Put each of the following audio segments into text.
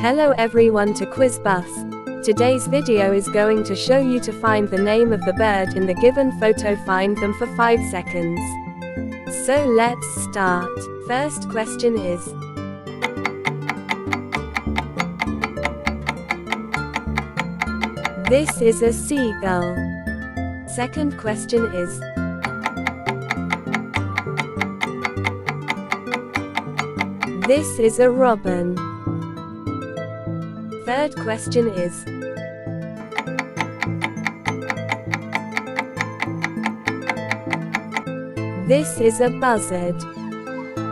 Hello everyone to QuizBus. Today's video is going to show you to find the name of the bird in the given photo. Find them for 5 seconds. So let's start. First question is: this is a seagull. Second question is: this is a robin. Third question is: this is a buzzard.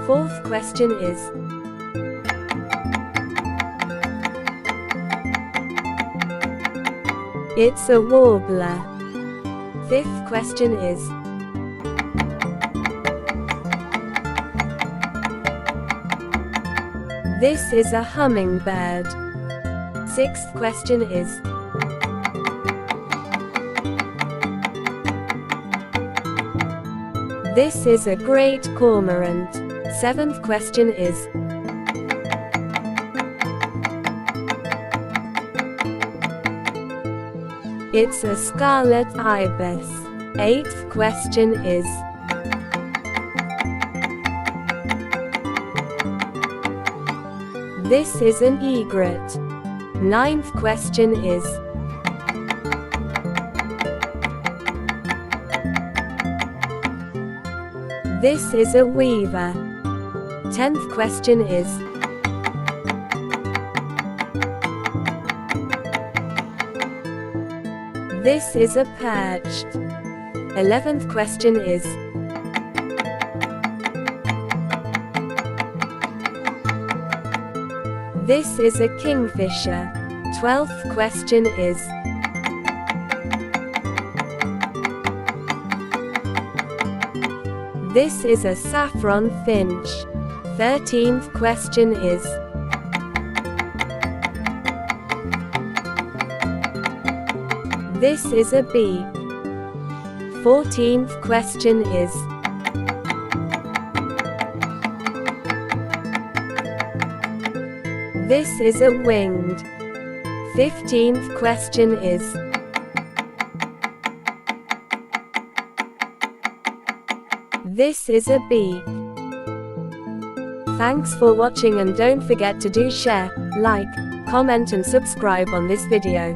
Fourth question is: it's a warbler. Fifth question is: this is a hummingbird. Sixth question is: this is a great cormorant. Seventh question is: it's a scarlet ibis. Eighth question is: this is an egret. Ninth question is: this is a weaver. 10th question is: this is a perch. 11th question is: this is a kingfisher. 12th question is: this is a saffron finch. 13th question is: this is a bee. 14th question is: this is a winged. 15th question is: this is a beak. Thanks for watching, and don't forget to share, like, comment and subscribe on this video.